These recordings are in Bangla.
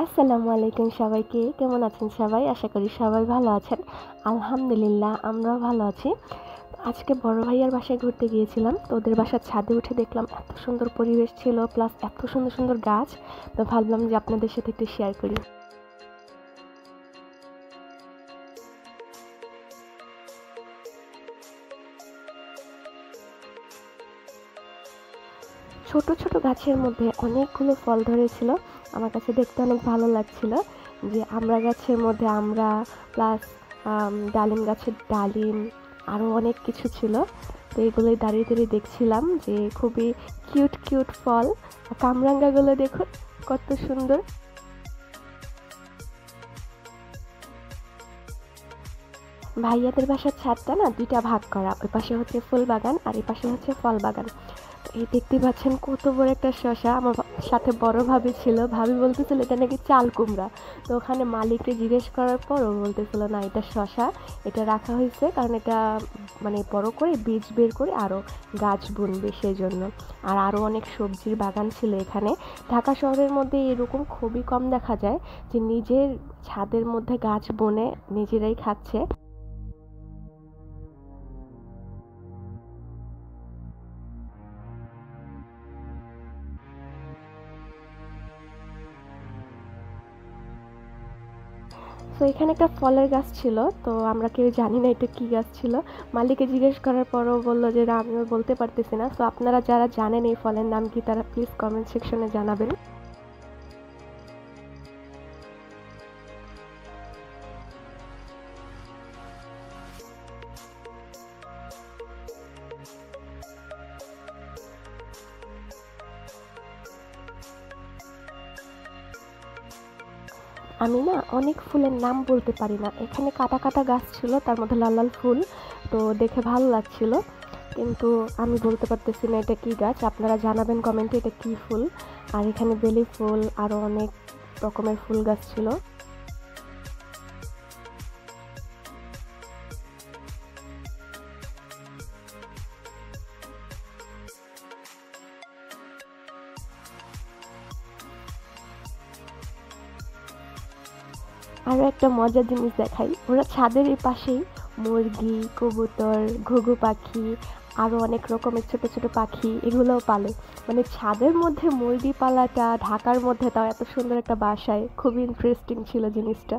আসসালামু আলাইকুম সবাইকে। কেমন আছেন সবাই? আশা করি সবাই ভালো আছেন। আলহামদুলিল্লাহ আমরাও ভালো আছি। আজকে বড় ভাইয়ার বাসায় ঘুরতে গিয়েছিলাম। তো ওদের বাসার ছাদে উঠে দেখলাম এত সুন্দর পরিবেশ ছিল, প্লাস এত সুন্দর সুন্দর গাছ। তো ভাবলাম যে আপনাদের সাথে একটু শেয়ার করি। ছোট ছোট গাছের মধ্যে অনেকগুলো ফল ধরেছিল। আমার কাছে দেখতে অনেক ভালো লাগছিল যে আমড়া গাছের মধ্যে আমড়া, প্লাস ডালিম গাছের ডালিম, আরও অনেক কিছু ছিল। তো এগুলোই দাঁড়িয়ে দাঁড়িয়ে দেখছিলাম যে খুবই কিউট কিউট ফল। কামরাঙ্গাগুলো দেখুন কত সুন্দর। ভাইয়াদের বাসার ছাদটা না দুইটা ভাগ করা, ওই পাশে হচ্ছে ফুল বাগান আর এই পাশে হচ্ছে ফল বাগান। এই দেখতে পাচ্ছেন কত বড় একটা শসা। আমার সাথে বড় ভাবি ছিল, ভাবি বলতেছিল এটা নাকি চাল কুমড়া। তো ওখানে মালিককে জিজ্ঞেস করার পর ও বলতেছিল না এটা শসা, এটা রাখা হয়েছে কারণ এটা মানে বড় করে বীজ বের করে আরও গাছ বুনবে সেই জন্য। আর আরও অনেক সবজির বাগান ছিল এখানে। ঢাকা শহরের মধ্যে এরকম খুবই কম দেখা যায় যে নিজের ছাদের মধ্যে গাছ বনে নিজেরাই খাচ্ছে। তো এখানে একটা ফলের গাছ ছিল, তো আমরা কেউ জানি না এটা কি গাছ ছিল। মালিককে জিজ্ঞেস করার পরও বললো যে না আমিও বলতে পারতেছি না। তো আপনারা যারা জানেন এই ফলের নাম কি তারা প্লিজ কমেন্ট সেকশনে জানাবেন। আমি না অনেক ফুলের নাম বলতে পারি না। এখানে কাটা কাটা গাছ ছিল, তার মধ্যে লাল লাল ফুল, তো দেখে ভালো লাগছিল। কিন্তু আমি বলতে পারতেছি না এটা কি গাছ। আপনারা জানাবেন কমেন্টে এটা কি ফুল। আর এখানে বেলি ফুল, আরও অনেক রকমের ফুল গাছ ছিল। আরও একটা মজার জিনিস দেখাই, ওরা ছাদের এই পাশেই মুরগি, কবুতর, ঘুঘু পাখি, আরও অনেক রকমের ছোট ছোট পাখি এগুলোও পালে। মানে ছাদের মধ্যে মুরগি পালাটা ঢাকার মধ্যে, তাও এত সুন্দর একটা বাসায়, খুবই ইন্টারেস্টিং ছিল জিনিসটা।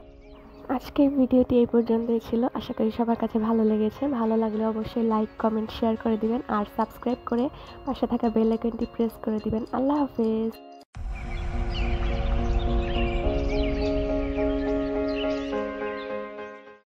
আজকের ভিডিওটি এই পর্যন্তই ছিল। আশা করি সবার কাছে ভালো লেগেছে। ভালো লাগলে অবশ্যই লাইক কমেন্ট শেয়ার করে দিবেন আর সাবস্ক্রাইব করে পাশে থাকা বেল আইকনটি প্রেস করে দিবেন। আল্লাহ হাফেজ।